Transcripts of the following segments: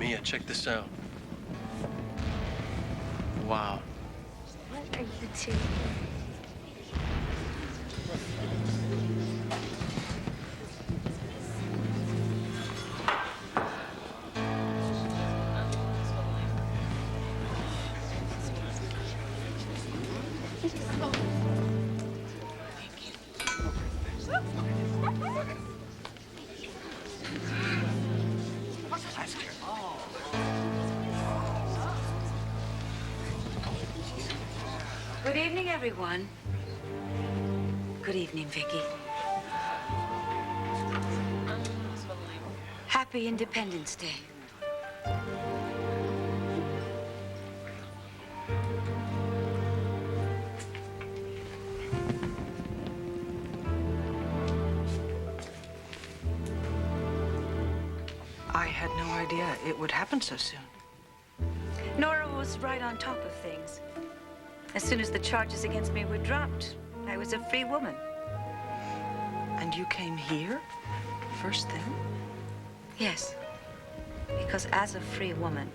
Mia, check this out. Wow. What are you two? Good evening, everyone. Good evening, Vicky. Happy Independence Day. I had no idea it would happen so soon. Nora was right on top of things. As soon as the charges against me were dropped, I was a free woman. And you came here first thing? Yes, because as a free woman,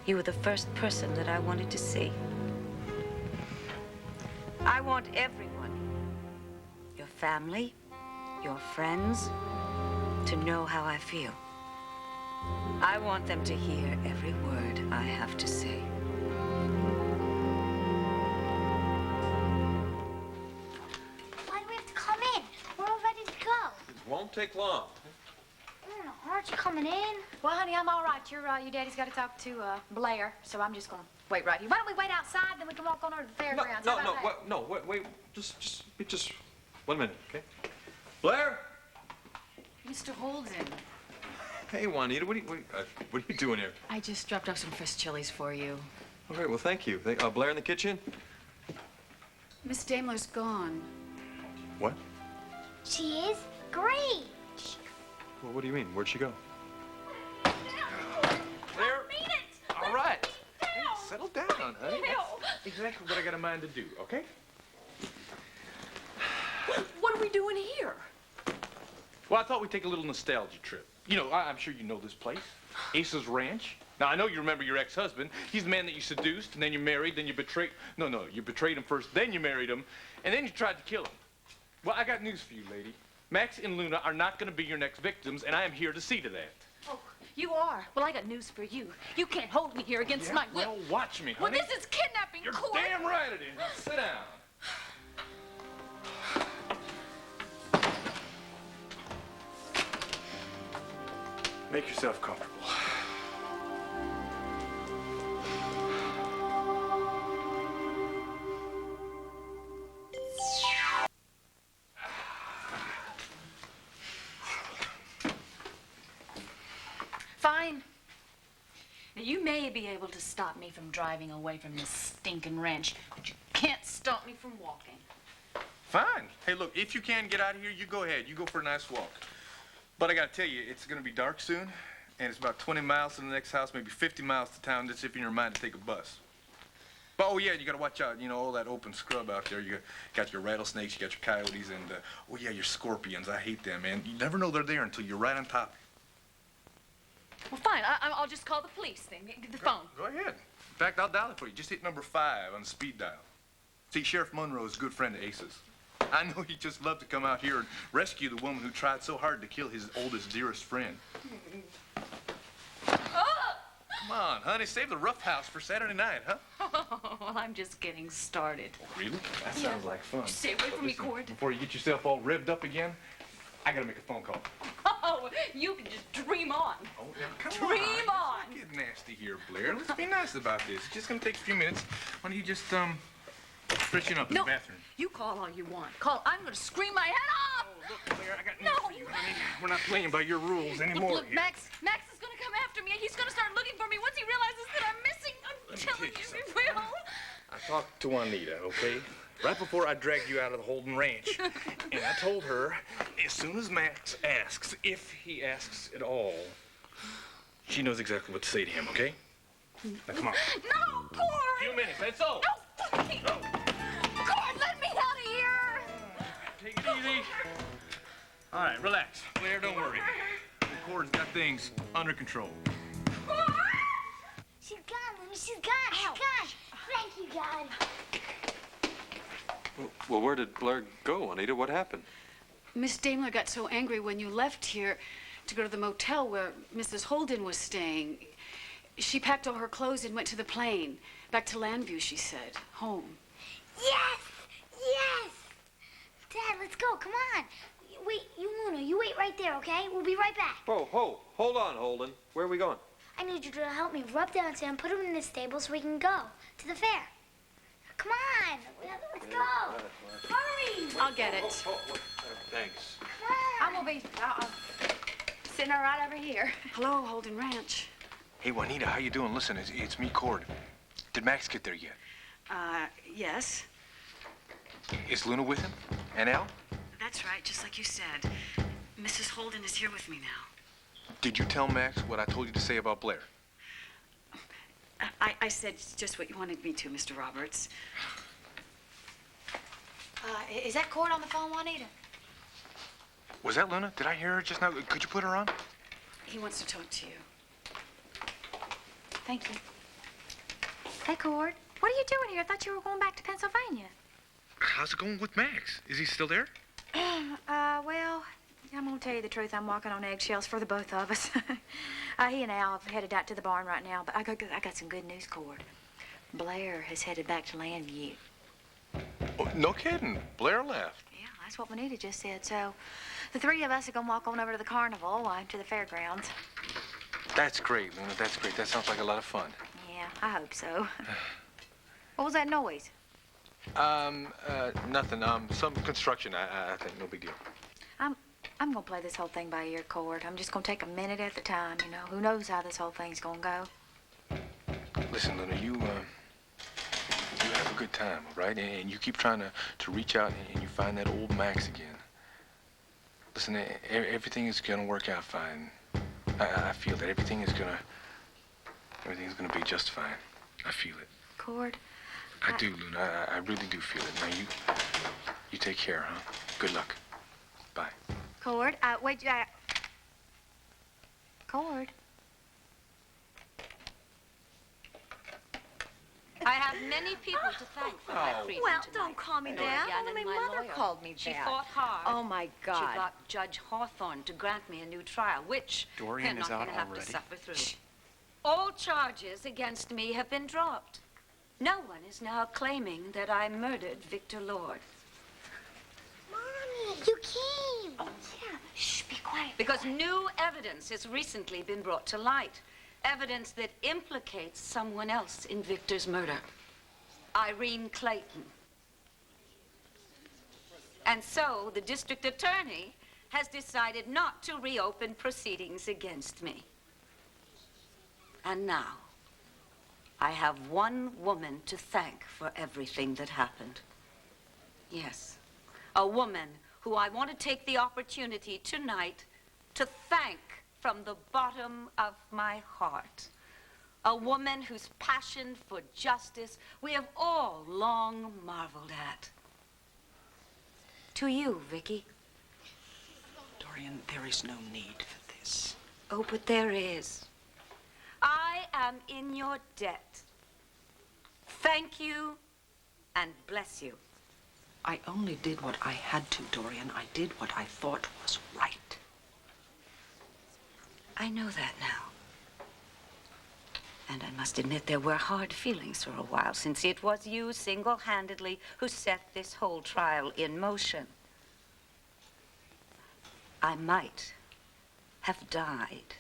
you were the first person that I wanted to see. I want everyone, your family, your friends, to know how I feel. I want them to hear every word I have to say. Why do we have to come in? We're all ready to go. It won't take long. Aren't you coming in? Well, honey, I'm all right. Your daddy's got to talk to Blair, so I'm just gonna wait right here. Why don't we wait outside, then we can walk on over to the fairgrounds? How about that? Wait, just one minute, okay? Blair? Mr. Holden, Hey, Juanita, what are you doing here? I just dropped off some fresh chilies for you. All right, well, thank you. Blair in the kitchen? Miss Daimler's gone. What? She is? Great. Well, what do you mean? Where'd she go? Blair? Mean it! All right. Hey, Settle down, honey. That's exactly what I got in mind to do, okay? what are we doing here? Well, I thought we'd take a little nostalgia trip. You know, I'm sure you know this place, Ace's Ranch. Now, I know you remember your ex-husband. He's the man that you seduced, and then you married, then you betrayed. No, you betrayed him first, then you married him, and then you tried to kill him. Well, I got news for you, lady. Max and Luna are not going to be your next victims, and I am here to see to that. Oh, you are? Well, I got news for you. You can't hold me here against my will. Well, watch me, honey. Well, this is kidnapping You're court. damn right it is. Now, sit down. Make yourself comfortable. Fine. Now, you may be able to stop me from driving away from this stinking ranch, but you can't stop me from walking. Fine. Hey, look, if you can get out of here, you go ahead. You go for a nice walk. But I gotta tell you, it's gonna be dark soon, and it's about 20 miles to the next house, maybe 50 miles to town, just if you're in your mind to take a bus. But, oh yeah, you gotta watch out, you know, all that open scrub out there. You got your rattlesnakes, you got your coyotes, and, oh yeah, your scorpions. I hate them, man. You never know they're there until you're right on top. Well, fine. I'll just call the police then. Get the phone. Go ahead. In fact, I'll dial it for you. Just hit number 5 on the speed dial. See, Sheriff Monroe is a good friend of Ace's. I know he'd just love to come out here and rescue the woman who tried so hard to kill his oldest, dearest friend. Come on, honey, save the rough house for Saturday night, huh? Oh, well, I'm just getting started. Oh, really? That sounds like fun. Stay away from me, Listen, Cord. before you get yourself all revved up again, I gotta make a phone call. Oh, you can just dream on. Oh, yeah, come Dream on. Let's not get nasty here, Blair. Let's be nice about this. It's just gonna take a few minutes. Why don't you just, freshen up in the bathroom? You call all you want. Call. I'm gonna scream my head off. Oh, look, Blair, I got news for you, honey. We're not playing by your rules anymore. Look, Max is gonna come after me, and he's gonna start looking for me once he realizes that I'm missing. I'm telling you, he will. I talked to Juanita, okay? Right before I dragged you out of the Holden Ranch. And I told her, as soon as Max asks, if he asks at all, she knows exactly what to say to him, okay? Now, come on. No, Cord. A few minutes, that's all. No, Cord, let me out of here. Take it easy. All right, relax. Blair, don't worry. The Cord's got things under control. Cord! She's gone. She's gone. Thank you, God. Well, where did Blair go, Anita? What happened? Miss Daimler got so angry when you left here to go to the motel where Mrs. Holden was staying. She packed all her clothes and went to the plane. Back to Landview, she said. Home. Yes! Yes! Dad, let's go. Come on. Wait, Luna, you wait right there, okay? We'll be right back. Hold on, Holden. Where are we going? I need you to help me rub down Sam, put him in the stable so we can go to the fair. Come on. Let's go. Hurry. I'll get it. Thanks. I'm gonna be sitting right over here. Hello, Holden Ranch. Hey, Juanita, how you doing? Listen, it's me, Cord. Did Max get there yet? Yes. Is Luna with him? And Al? That's right, just like you said. Mrs. Holden is here with me now. Did you tell Max what I told you to say about Blair? I said just what you wanted me to, Mr. Roberts. Is that Cord on the phone, Juanita? Was that Luna? Did I hear her just now? Could you put her on? He wants to talk to you. Thank you. Hey, Cord. What are you doing here? I thought you were going back to Pennsylvania. How's it going with Max? Is he still there? Well, I'm gonna tell you the truth. I'm walking on eggshells for the both of us. He and Al have headed out to the barn right now, but I got some good news, Cord. Blair has headed back to Landview. Oh, no kidding. Blair left. Yeah, that's what Juanita just said. So, the three of us are gonna walk on over to the carnival, to the fairgrounds. That's great, Luna. That's great. That sounds like a lot of fun. Yeah, I hope so. What was that noise? Nothing. Some construction, I think. No big deal. I'm gonna play this whole thing by ear, Cord. I'm just gonna take a minute at a time, you know. Who knows how this whole thing's gonna go? Listen, Luna, you have a good time, all right? And you keep trying to reach out and you find that old Max again. Listen, everything is gonna work out fine. I feel that everything's gonna be just fine. I feel it. Cord? I do, Luna. I really do feel it. Now, you take care, huh? Good luck. Bye. Cord? Wait, Cord? I have many people to thank for my freedom Well, tonight. don't call me Dorian that. and Only my Mother lawyer. called me She that. fought hard. Oh, my God. She got Judge Hawthorne to grant me a new trial, which Dorian they're is not out going to have to already. suffer through. All charges against me have been dropped. No one is now claiming that I murdered Victor Lord. Mommy, you came. Yeah. Shh, be quiet. Because new evidence has recently been brought to light. Evidence that implicates someone else in Victor's murder. Irene Clayton. And so the district attorney has decided not to reopen proceedings against me. And now, I have one woman to thank for everything that happened. Yes, a woman who I want to take the opportunity tonight to thank from the bottom of my heart. A woman whose passion for justice we have all long marveled at. To you, Vicky. Dorian, there is no need for this. Oh, but there is. I am in your debt. Thank you and bless you. I only did what I had to, Dorian. I did what I thought was right. I know that now. And I must admit there were hard feelings for a while, since it was you single-handedly who set this whole trial in motion. I might have died.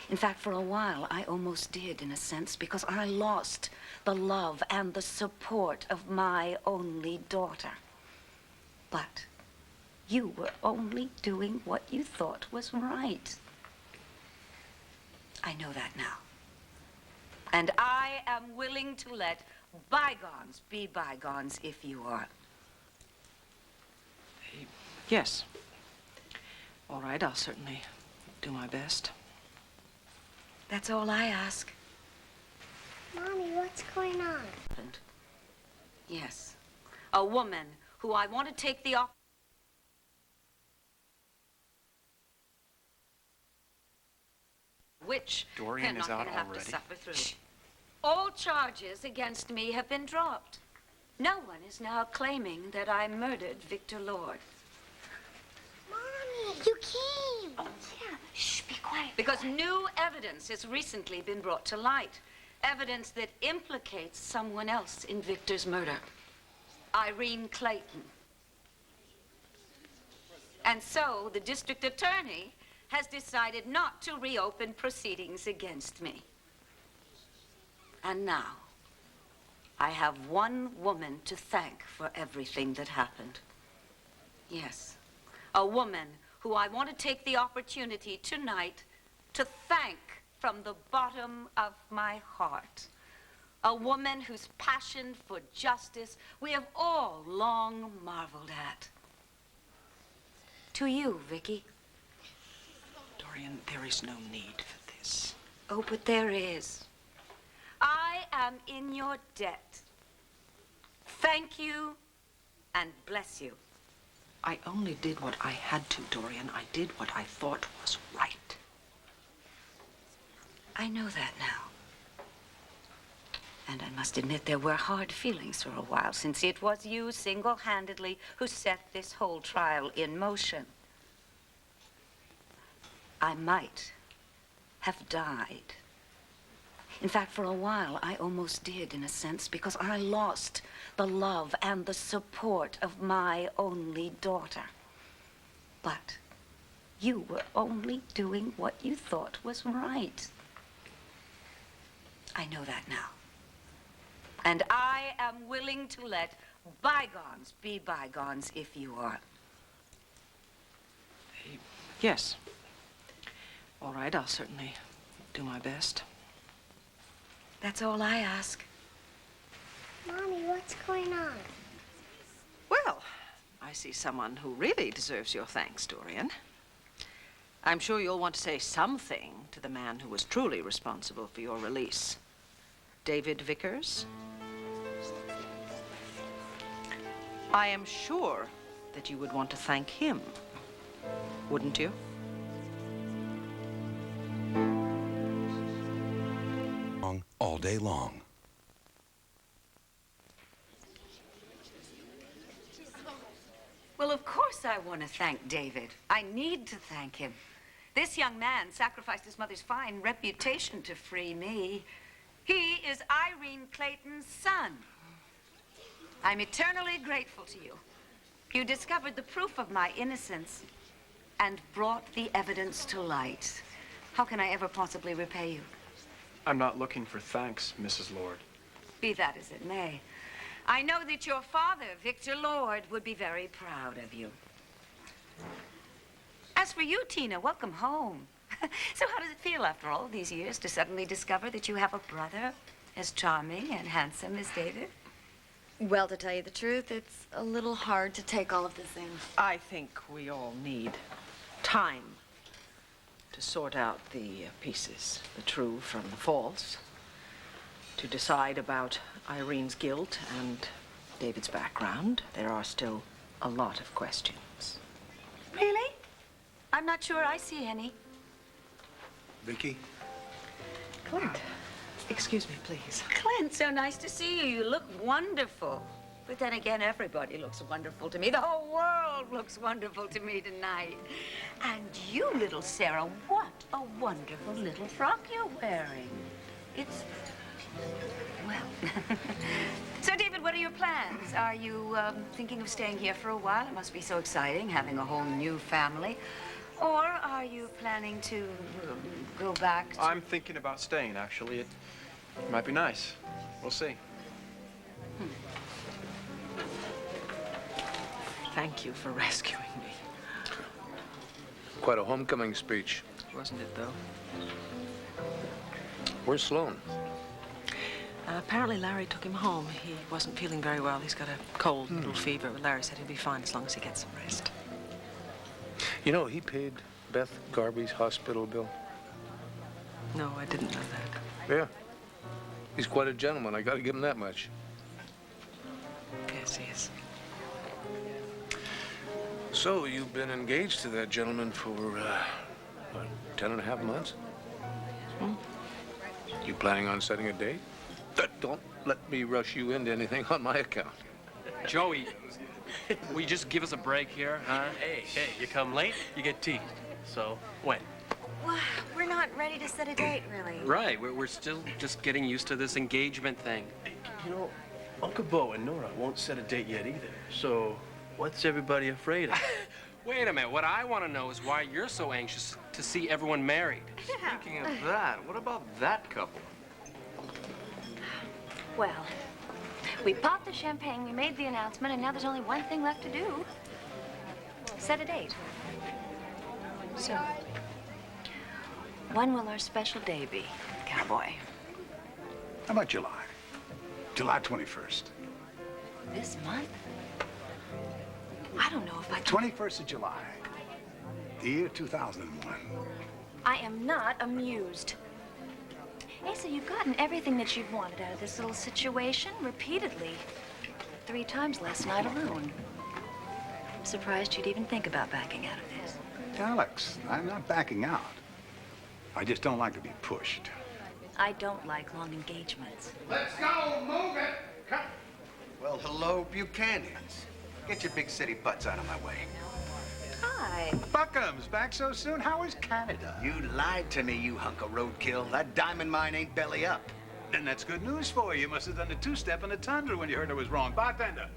In fact, for a while, I almost did, in a sense, because I lost the love and the support of my only daughter. But you were only doing what you thought was right. I know that now. And I am willing to let bygones be bygones if you are. Yes. All right, I'll certainly do my best. That's all I ask. Mommy, what's going on? Yes. A woman who I want to take the opportunity. Which Dorian they're is not out going to have already. to suffer through. All charges against me have been dropped. No one is now claiming that I murdered Victor Lord. Mommy, you came. Oh, yeah. Shh, be quiet. Because new evidence has recently been brought to light. Evidence that implicates someone else in Victor's murder. Irene Clayton. And so the district attorney has decided not to reopen proceedings against me. And now, I have one woman to thank for everything that happened. Yes, a woman who I want to take the opportunity tonight to thank from the bottom of my heart. A woman whose passion for justice we have all long marveled at. To you, Vicky. Dorian, there is no need for this. Oh, but there is. I am in your debt. Thank you and bless you. I only did what I had to, Dorian. I did what I thought was right. I know that now. And I must admit there were hard feelings for a while, since it was you single-handedly who set this whole trial in motion. I might have died. In fact, for a while, I almost did, in a sense, because I lost the love and the support of my only daughter. But you were only doing what you thought was right. I know that now. And I am willing to let bygones be bygones if you are. Yes. All right, I'll certainly do my best. That's all I ask. Mommy, what's going on? Well, I see someone who really deserves your thanks, Dorian. I'm sure you'll want to say something to the man who was truly responsible for your release. David Vickers. I am sure that you would want to thank him, wouldn't you? All day long. Well, of course I want to thank David. I need to thank him. This young man sacrificed his mother's fine reputation to free me. He is Irene Clayton's son. I'm eternally grateful to you. You discovered the proof of my innocence and brought the evidence to light. How can I ever possibly repay you? I'm not looking for thanks, Mrs. Lord. Be that as it may, I know that your father, Victor Lord, would be very proud of you. As for you, Tina, welcome home. So how does it feel after all these years to suddenly discover that you have a brother as charming and handsome as David? Well, to tell you the truth, it's a little hard to take all of this in. I think we all need time to sort out the pieces, the true from the false, to decide about Irene's guilt and David's background. There are still a lot of questions. Really? I'm not sure I see any. Vicky? Clint, excuse me, please. Clint, so nice to see you. You look wonderful. But then again, everybody looks wonderful to me. The whole world looks wonderful to me tonight. And you, little Sarah, what a wonderful little frock you're wearing. It's, well. So, David, what are your plans? Are you thinking of staying here for a while? It must be so exciting, having a whole new family. Or are you planning to go back to... I'm thinking about staying, actually. It might be nice. We'll see. Thank you for rescuing me. Quite a homecoming speech. Wasn't it, though? Where's Sloan? Apparently Larry took him home. He wasn't feeling very well. He's got a cold, little fever, but Larry said he'll be fine as long as he gets some rest. You know, he paid Beth Garby's hospital bill. No, I didn't know that. Yeah. He's quite a gentleman. I gotta give him that much. Yes, he is. So, you've been engaged to that gentleman for, what, 10 and a half months? You planning on setting a date? don't let me rush you into anything on my account. Joey, will you just give us a break here, huh? Hey, you come late, you get teased. So, when? Well, we're not ready to set a date, really. Right, we're still just getting used to this engagement thing. You know, Uncle Bo and Nora won't set a date yet either. So, what's everybody afraid of? Wait a minute, what I want to know is why you're so anxious to see everyone married. Speaking of that, what about that couple? Well, we popped the champagne, we made the announcement, and now there's only one thing left to do. Set a date. So, when will our special day be, cowboy? How about July? July 21st. This month? I don't know if I can... 21st of July, the year 2001. I am not amused. Asa, you've gotten everything that you've wanted out of this little situation repeatedly. 3 times last night alone. I'm surprised you'd even think about backing out of this. Alex, I'm not backing out. I just don't like to be pushed. I don't like long engagements. Let's go, move it! Come. Well, hello, Buchanans. Get your big city butts out of my way. Hi. Buckham's back so soon? How is Canada? You lied to me, you hunk of roadkill. That diamond mine ain't belly up. Then that's good news for you. You must have done the 2-step in the Tundra when you heard I was wrong. Bartender,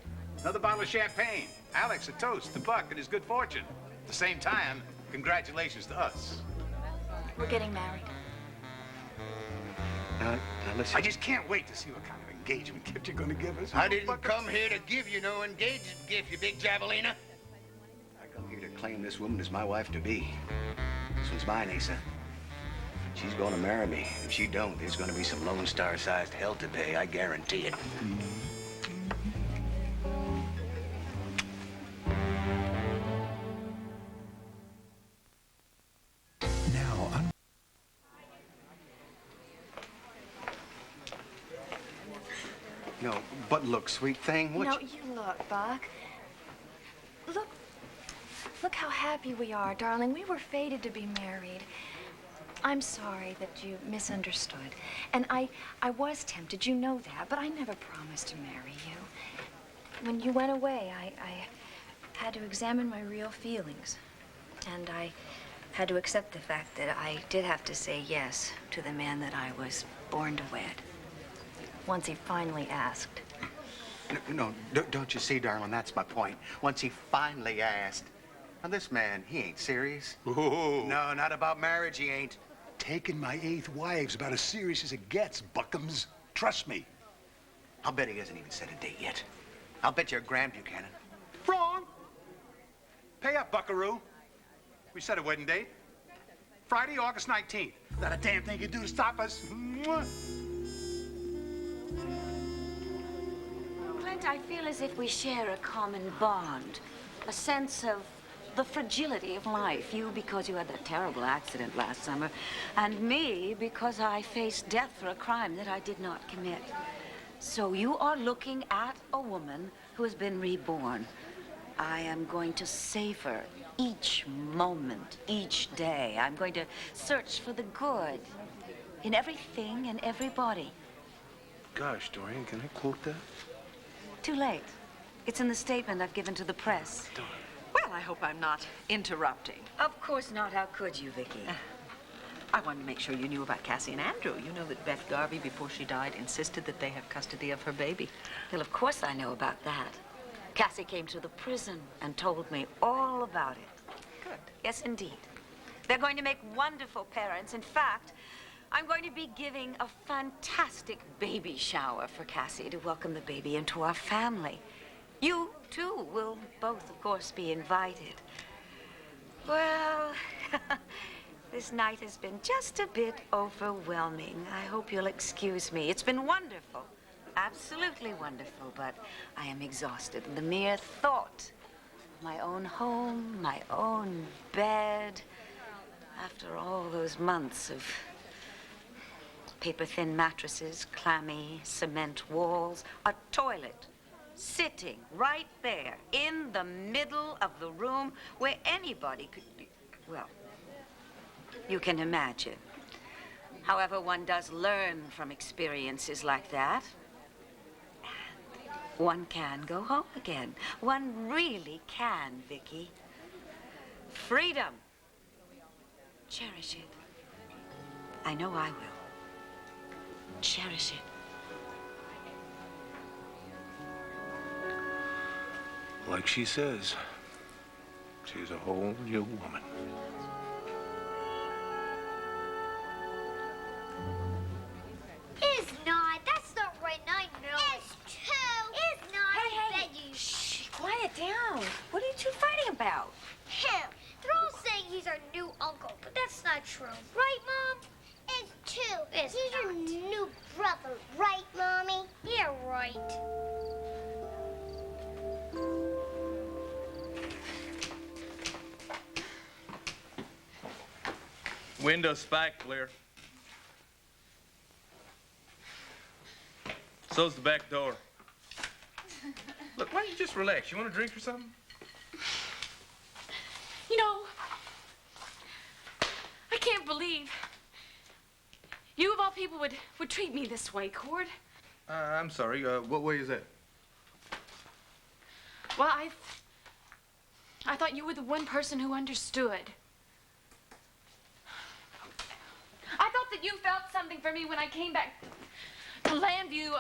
another bottle of champagne. Alex, a toast to Buck and his good fortune. At the same time, congratulations to us. We're getting married. Now listen. I just can't wait to see what kind of engagement gift you're gonna give us. I didn't come here to give you no engagement gift, you big javelina. I come here to claim this woman as my wife-to-be. This one's mine, Asa. She's gonna marry me. If she don't, there's gonna be some Lone Star-sized hell to pay, I guarantee it. No, but look, sweet thing, what No, you look, Buck. Look how happy we are, darling. We were fated to be married. I'm sorry that you misunderstood. And I was tempted, you know that, but I never promised to marry you. When you went away, I had to examine my real feelings. And I had to accept the fact that I did have to say yes to the man that I was born to wed. Once he finally asked. No, don't you see, darling, that's my point. Once he finally asked. Now, this man, he ain't serious. Ooh. No, not about marriage, he ain't. Taking my 8th wife's about as serious as it gets, Buckham's. Trust me. I'll bet he hasn't even set a date yet. I'll bet you're Graham Buchanan. Wrong. Pay up, buckaroo. We set a wedding date. Friday, August 19th. Not a damn thing you do to stop us. Mwah. Clint, I feel as if we share a common bond, a sense of the fragility of life. You because you had that terrible accident last summer, and me because I faced death for a crime that I did not commit. So you are looking at a woman who has been reborn. I am going to savor each moment, each day. I'm going to search for the good in everything and everybody. Gosh, Dorian, can I quote that? Too late. It's in the statement I've given to the press. Well, I hope I'm not interrupting. Of course not. How could you, Vicky? I wanted to make sure you knew about Cassie and Andrew. You know that Beth Garvey, before she died, insisted that they have custody of her baby. Well, of course I know about that. Cassie came to the prison and told me all about it. Good. Yes, indeed. They're going to make wonderful parents. In fact, I'm going to be giving a fantastic baby shower for Cassie to welcome the baby into our family. You, too, will both, of course, be invited. Well, this night has been just a bit overwhelming. I hope you'll excuse me. It's been wonderful, absolutely wonderful, but I am exhausted. The mere thought of my own home, my own bed, after all those months of paper-thin mattresses, clammy cement walls, a toilet sitting right there in the middle of the room where anybody could be. Well, you can imagine. However, one does learn from experiences like that. One can go home again. One really can, Vicky. Freedom. Cherish it. I know I will. Cherish it. Like she says, she's a whole new woman. It's not. That's not right. I know. It's true. It's not. I beg you. Shh, quiet down. What are you two fighting about? Him. They're all saying he's our new uncle, but that's not true. Right, Mom? It's true. He's your new brother, right, Mommy? Yeah, right. Window spiked, Blair. So's the back door. Look, why don't you just relax? You want a drink or something? You know, I can't believe you of all people would treat me this way, Cord. I'm sorry. What way is that? Well, I thought you were the one person who understood. I thought that you felt something for me when I came back to Landview.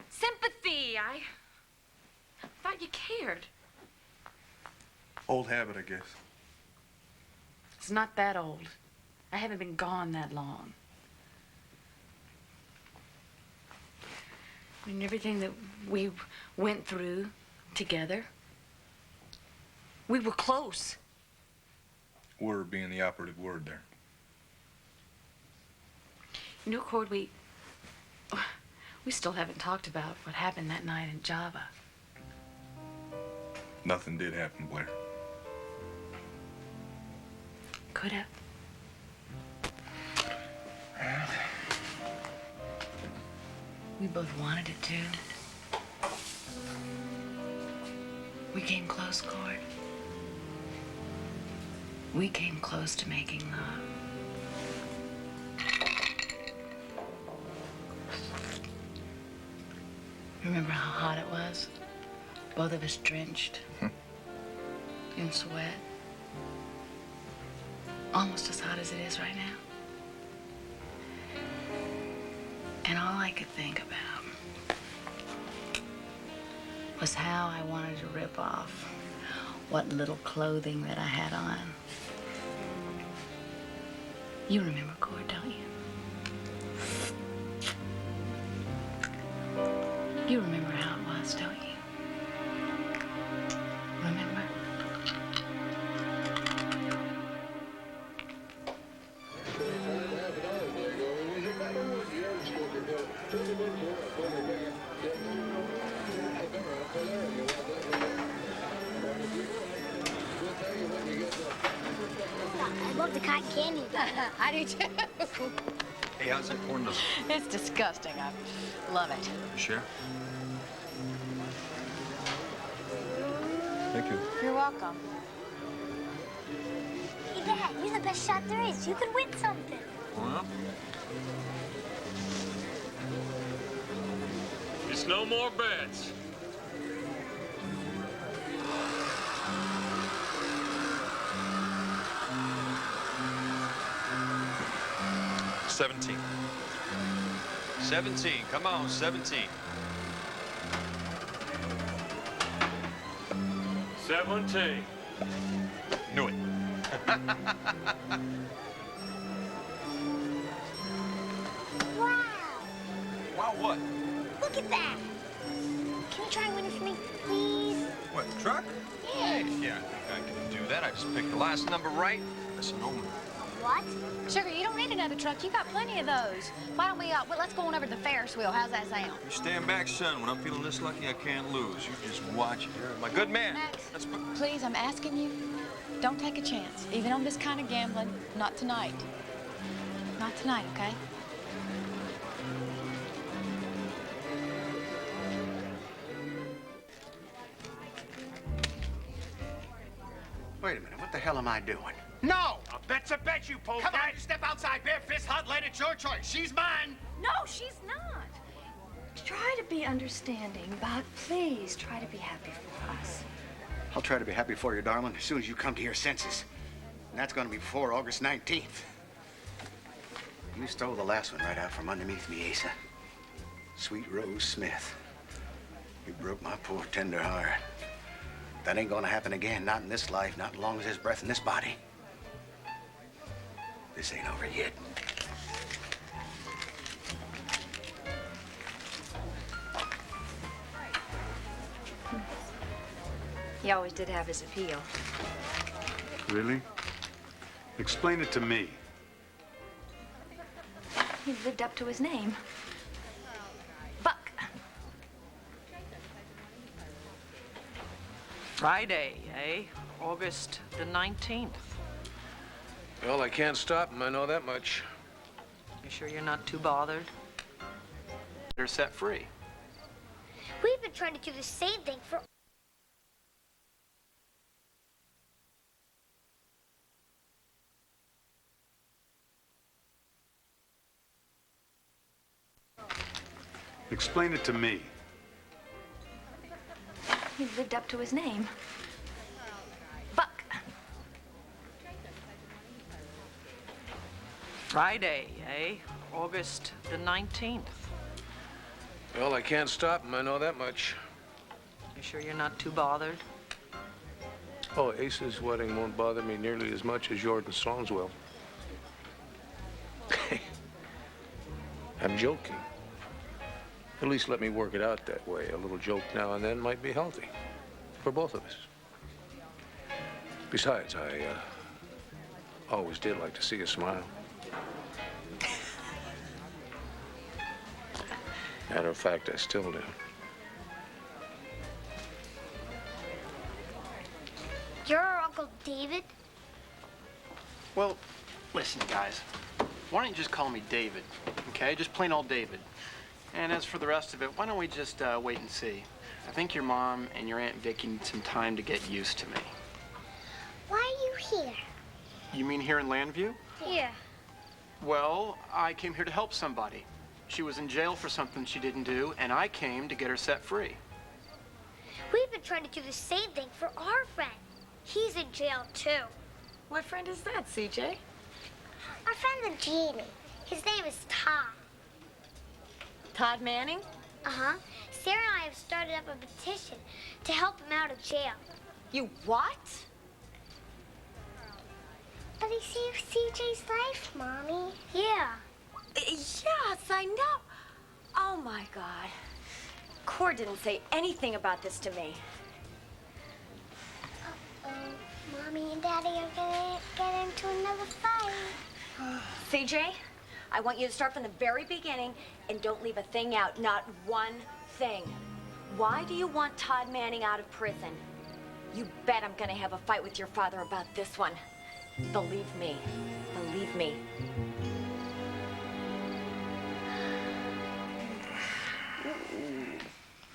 Sympathy. I thought you cared. Old habit, I guess. It's not that old. I haven't been gone that long. I mean, everything that we went through together, we were close. Word being the operative word there. You know, Cord, we still haven't talked about what happened that night in Java. Nothing did happen, Blair. Could have. We both wanted it to. We came close, Cord. We came close to making love. Remember how hot it was? Both of us drenched in sweat. Almost as hot as it is right now. And all I could think about was how I wanted to rip off what little clothing that I had on. You remember, Cord, don't you? You remember how it was, don't you? Remember? I love the cotton candy. I do too. Hey, how's that corn dog? It's disgusting. I love it. You sure? Thank you. You're welcome. Hey, Dad, you're the best shot there is. You could win something. Well, It's no more bets. $17. 17. Come on, 17. 17. Knew it. Wow. Wow, what? Look at that. Can you try and win it for me, please? What, the truck? Yeah. Yeah, I think I can do that. I just picked the last number right. That's an omen. What? Sugar, you don't need another truck. You got plenty of those. Why don't we, well, let's go on over to the Ferris wheel. How's that sound? You stand back, son. When I'm feeling this lucky, I can't lose. You just watch it. You're my good man. Max, That's please, I'm asking you, don't take a chance. Even on this kind of gambling, not tonight. Not tonight, okay? Wait a minute, what the hell am I doing? No! A bet's a bet, you polecat. Come on, step outside, bare fist, hot lead, it's your choice. She's mine. No, she's not. Try to be understanding, but please try to be happy for us. I'll try to be happy for you, darling, as soon as you come to your senses. And that's gonna be before August 19th. You stole the last one right out from underneath me, Asa. Sweet Rose Smith. You broke my poor tender heart. That ain't gonna happen again, not in this life, not as long as there's breath in this body. This ain't over yet. He always did have his appeal. Really? Explain it to me. He lived up to his name. Buck. Friday, eh? August the 19th. Well, I can't stop him, I know that much. You sure you're not too bothered? They're set free. We've been trying to do the same thing for... Explain it to me. He lived up to his name. Buck. Friday, eh? August the 19th. Well, I can't stop him, I know that much. You sure you're not too bothered? Oh, Ace's wedding won't bother me nearly as much as Jordan Sloan's will. I'm joking. At least let me work it out that way. A little joke now and then might be healthy for both of us. Besides, I always did like to see you smile. Matter of fact, I still do. You're our Uncle David? Well, listen, guys. Why don't you just call me David, okay? Just plain old David. And as for the rest of it, why don't we just wait and see? I think your mom and your Aunt Vicky need some time to get used to me. Why are you here? You mean here in Landview? Yeah. Well, I came here to help somebody. She was in jail for something she didn't do, and I came to get her set free. We've been trying to do the same thing for our friend. He's in jail, too. What friend is that, CJ? Our friend Jamie. His name is Todd. Todd Manning? Uh-huh. Sarah and I have started up a petition to help him out of jail. You what? But he saved CJ's life, Mommy. Yeah. Yes, I know. Oh, my God. Cord didn't say anything about this to me. Uh-oh. Mommy and Daddy are gonna get into another fight. CJ, I want you to start from the very beginning and don't leave a thing out, not one thing. Why do you want Todd Manning out of prison? You bet I'm gonna have a fight with your father about this one. Believe me. Believe me.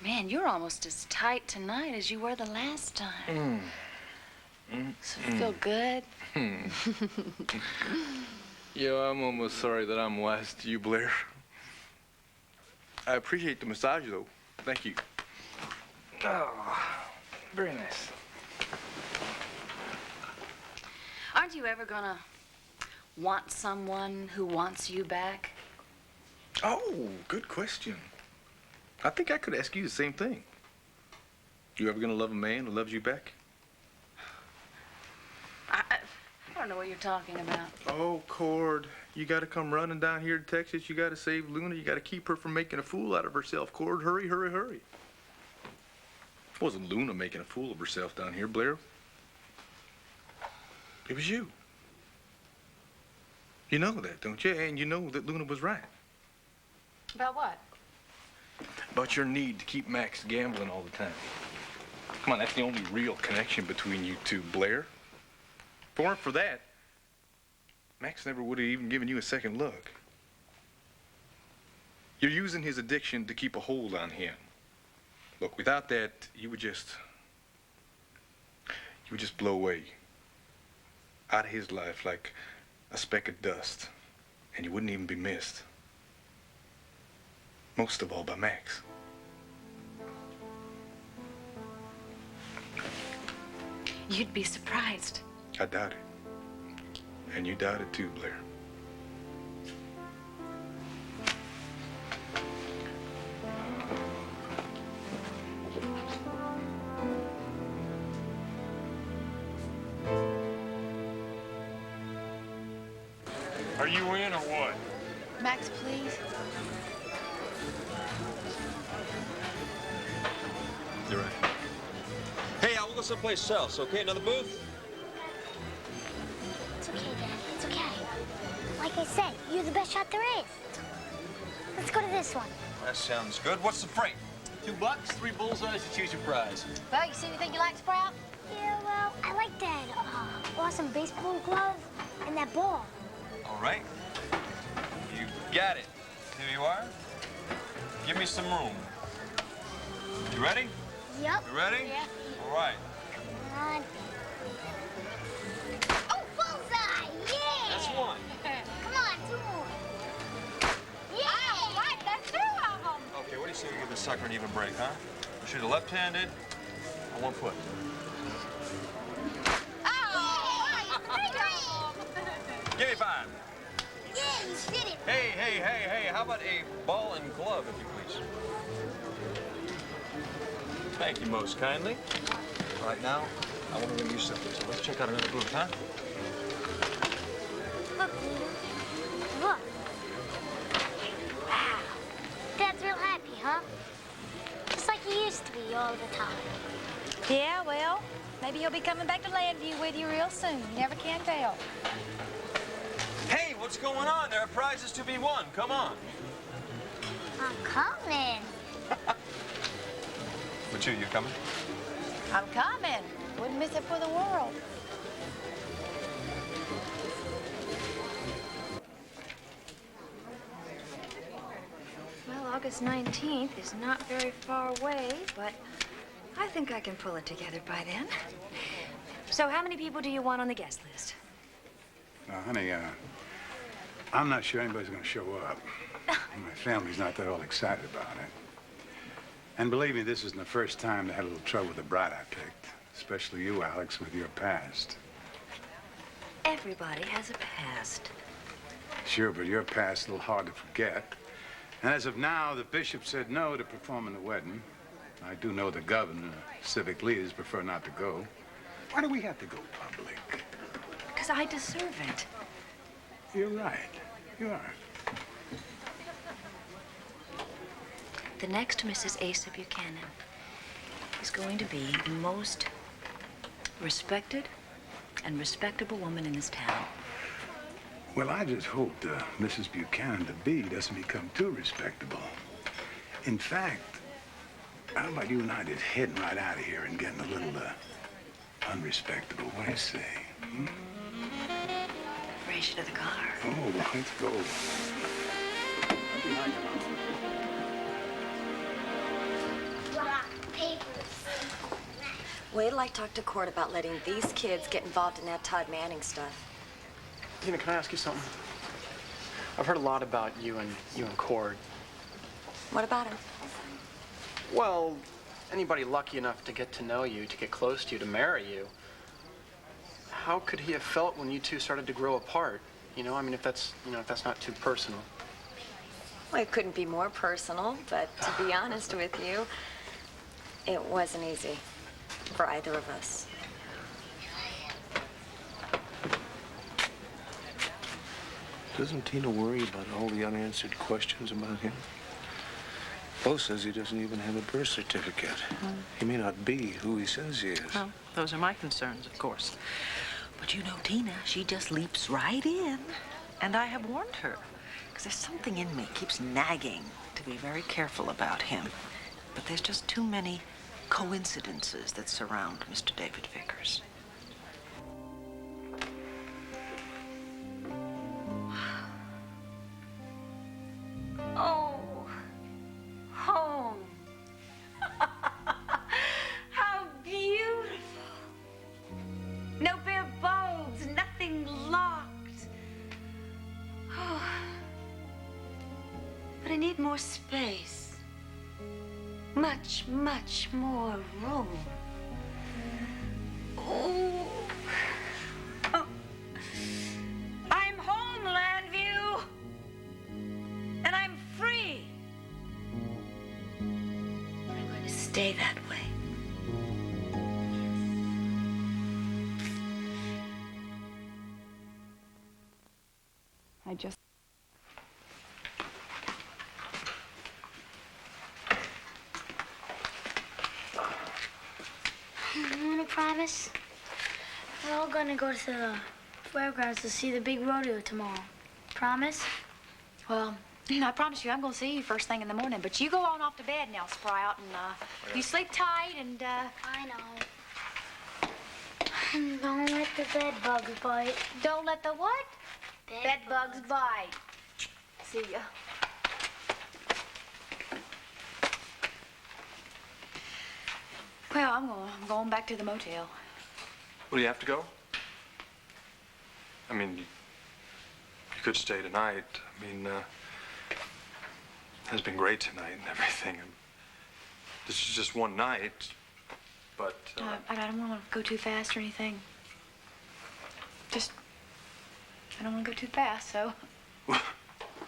Man, you're almost as tight tonight as you were the last time. So you feel good? Yo, I'm almost sorry that I'm wise to you, Blair. I appreciate the massage, though. Thank you. Oh, very nice. Aren't you ever gonna want someone who wants you back? Oh, good question. I think I could ask you the same thing. You ever gonna love a man who loves you back? I don't know what you're talking about. Oh, Cord, you gotta come running down here to Texas. You gotta save Luna. You gotta keep her from making a fool out of herself. Cord, hurry, hurry, hurry. It wasn't Luna making a fool of herself down here, Blair. It was you. You know that, don't you? And you know that Luna was right. About what? About your need to keep Max gambling all the time. Come on, that's the only real connection between you two, Blair. If it weren't for that, Max never would have even given you a second look. You're using his addiction to keep a hold on him. Look, without that, you would just blow away. out of his life like a speck of dust, and you wouldn't even be missed. Most of all by Max. You'd be surprised. I doubt it. And you doubt it too, Blair. Are you in or what? Max, please. You're right. Hey, we'll go someplace else, okay? Another booth? It's okay, Dad. It's okay. Like I said, you're the best shot there is. Let's go to this one. That sounds good. What's the freight? $2, 3 bullseyes to choose your prize. Well, you see anything you like, Sprout? Yeah, well, I like that awesome baseball glove and that ball. All right. You got it. Here you are. Give me some room. You ready? Yep. You ready? Yeah. All right. Come on. Oh, bullseye! Yeah! That's one. Come on, 2 more. Yeah! All right, that's 2 of them. Okay, what do you say we give this sucker an even break, huh? We shoot a left-handed on one foot. Give me 5. Yeah, you did it. Hey, how about a ball and glove, if you please? Thank you most kindly. All right, now, I want to ring you something, so let's check out another booth, huh? Look, Nina. Look. Wow. Dad's real happy, huh? Just like he used to be all the time. Yeah, well, maybe he'll be coming back to Landview with you real soon. You never can tell. Hey, what's going on? There are prizes to be won. Come on. I'm coming. But you coming? I'm coming. Wouldn't miss it for the world. Well, August 19th is not very far away, but I think I can pull it together by then. So how many people do you want on the guest list? Honey, I'm not sure anybody's going to show up. My family's not that all excited about it. And believe me, this isn't the first time they had a little trouble with the bride I picked. Especially you, Alex, with your past. Everybody has a past. Sure, but your past's a little hard to forget. And as of now, the bishop said no to performing the wedding. I do know the governor and civic leaders prefer not to go. Why do we have to go public? Because I deserve it. You're right. You are. The next Mrs. Asa Buchanan is going to be the most respected and respectable woman in this town. Well, I just hope Mrs. Buchanan, the bee, doesn't become too respectable. In fact, how about you and I just heading right out of here and getting a little unrespectable? What do you say? Hmm? Race you to the car. Oh, let's go. Rock, paper, Wait till I talk to court about letting these kids get involved in that Todd Manning stuff. Tina, can I ask you something? I've heard a lot about you and Cord. What about him? Well, anybody lucky enough to get to know you, to get close to you, to marry you, how could he have felt when you two started to grow apart? You know, I mean, if that's not too personal. Well, it couldn't be more personal, but to be honest with you, it wasn't easy for either of us. Doesn't Tina worry about all the unanswered questions about him? Bo says he doesn't even have a birth certificate. He may not be who he says he is. Well, those are my concerns, of course. But you know, Tina, she just leaps right in. And I have warned her, because there's something in me keeps nagging to be very careful about him. But there's just too many coincidences that surround Mr. David Vickers. Oh, home. How beautiful. No bare bones, nothing more space. Much, much more room. Oh. Oh. I'm home, Landview. And I'm free. I'm going to stay that way. I just... You wanna promise? We're all gonna go to the fairgrounds to see the big rodeo tomorrow. Promise? Well, I promise you I'm gonna see you first thing in the morning, but you go on off to bed now, Sprout, and you sleep tight and I know. And don't let the bed bugs bite. Don't let the what? Bed bugs bite. See ya. Well, I'm going back to the motel. Well, do you have to go? I mean, you could stay tonight. I mean, it's been great tonight and everything. And this is just one night, but... I don't want to go too fast or anything. Just, I don't want to go too fast, so... Well,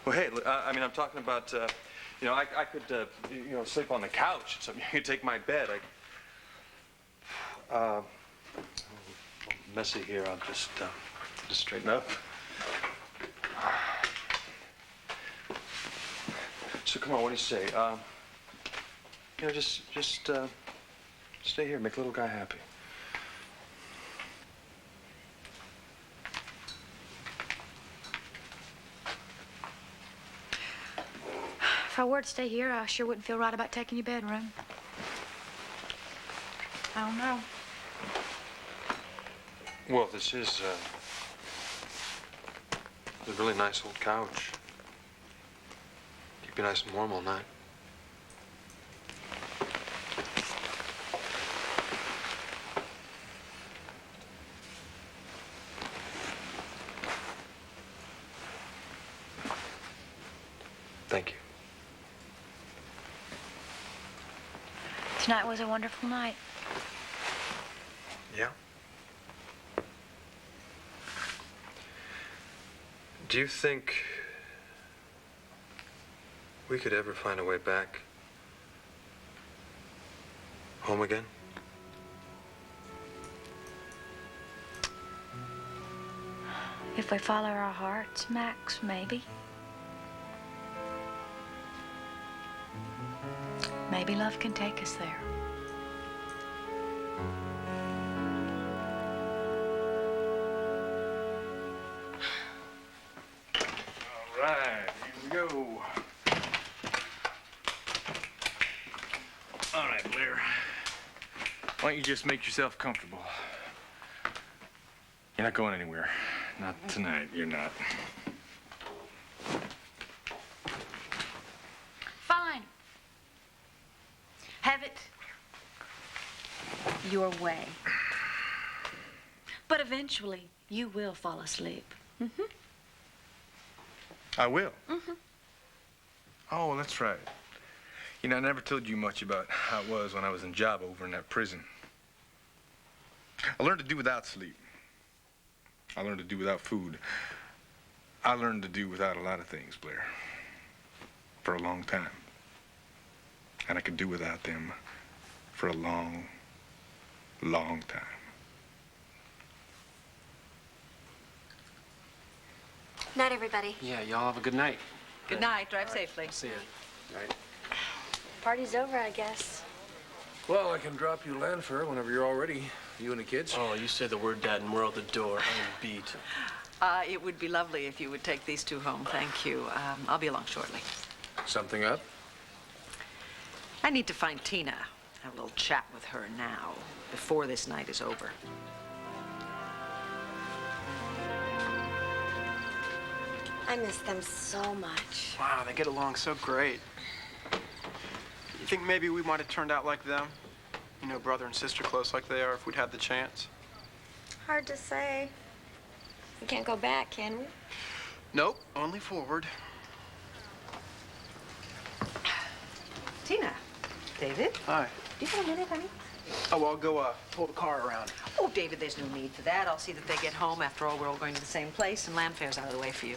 hey, I mean, I'm talking about, you know, I could, you know, sleep on the couch or something. You could take my bed. Messy here. I'll just straighten up. So come on, what do you say? You know, just stay here, make little guy happy. If I were to stay here, I sure wouldn't feel right about taking your bedroom. I don't know. Well, this is a really nice old couch. Keep you nice and warm all night. Thank you. Tonight was a wonderful night. Yeah? Do you think we could ever find a way back home again? If we follow our hearts, Max, maybe. Maybe love can take us there. All right, here we go. All right, Blair. Why don't you just make yourself comfortable? You're not going anywhere. Not tonight, you're not. Fine. Have it your way. But eventually, you will fall asleep. Mm-hmm. I will? Mm-hmm. Oh, that's right. You know, I never told you much about how it was when I was in job over in that prison. I learned to do without sleep. I learned to do without food. I learned to do without a lot of things, Blair. For a long time. And I could do without them for a long, long time. Night, everybody. Yeah, y'all have a good night. Good night. Drive safely. See ya. Night. Party's over, I guess. Well, I can drop you Lanfer whenever you're all ready. You and the kids? Oh, you say the word, Dad, and we're out the door. I'm beat. It would be lovely if you would take these two home. Thank you. I'll be along shortly. Something up? I need to find Tina. Have a little chat with her now, before this night is over. I miss them so much. Wow, they get along so great. You think maybe we might have turned out like them? You know, brother and sister close like they are if we'd had the chance? Hard to say. We can't go back, can we? Nope, only forward. David? Hi. Do you have a minute, honey? Oh, well, I'll go pull the car around. Oh, David, there's no need for that. I'll see that they get home. After all, we're all going to the same place, and land fare's out of the way for you.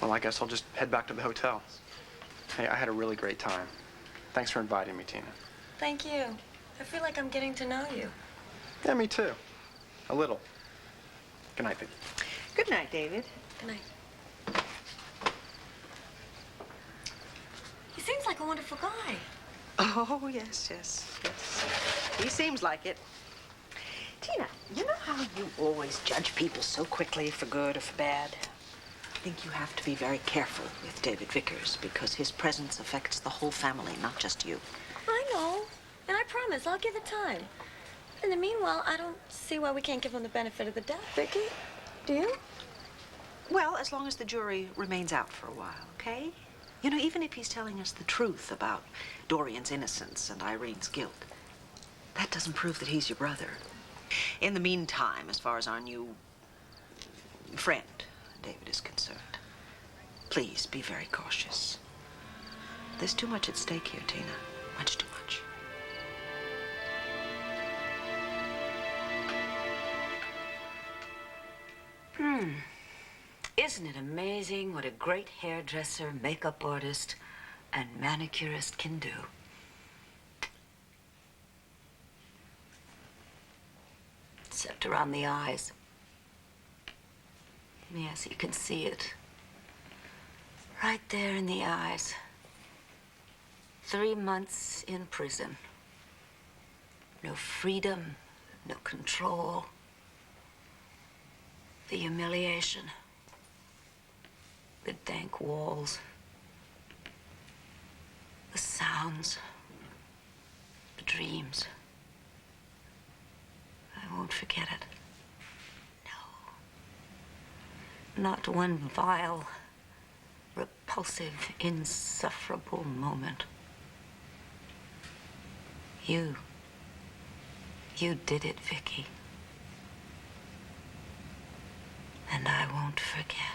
Well, I guess I'll just head back to the hotel. Hey, I had a really great time. Thanks for inviting me, Tina. Thank you. I feel like I'm getting to know you. Yeah, me too. A little. Good night, babe. Good night, David. Good night. He seems like a wonderful guy. Oh, yes, yes, yes. He seems like it. Tina, you know how you always judge people so quickly for good or for bad? I think you have to be very careful with David Vickers because his presence affects the whole family, not just you. I know. And I promise I'll give it time. In the meanwhile, I don't see why we can't give him the benefit of the doubt, Vicky. Do you? Well, as long as the jury remains out for a while, okay? You know, even if he's telling us the truth about Dorian's innocence and Irene's guilt, that doesn't prove that he's your brother. In the meantime, as far as our new friend, David, is concerned, please be very cautious. There's too much at stake here, Tina. Much too much. Isn't it amazing what a great hairdresser, makeup artist, and manicurist can do? Except around the eyes. Yes, you can see it. Right there in the eyes. 3 months in prison. No freedom, no control. The humiliation. The dank walls. The sounds. The dreams. I won't forget it. No. Not one vile, repulsive, insufferable moment. You did it, Vicky. And I won't forget.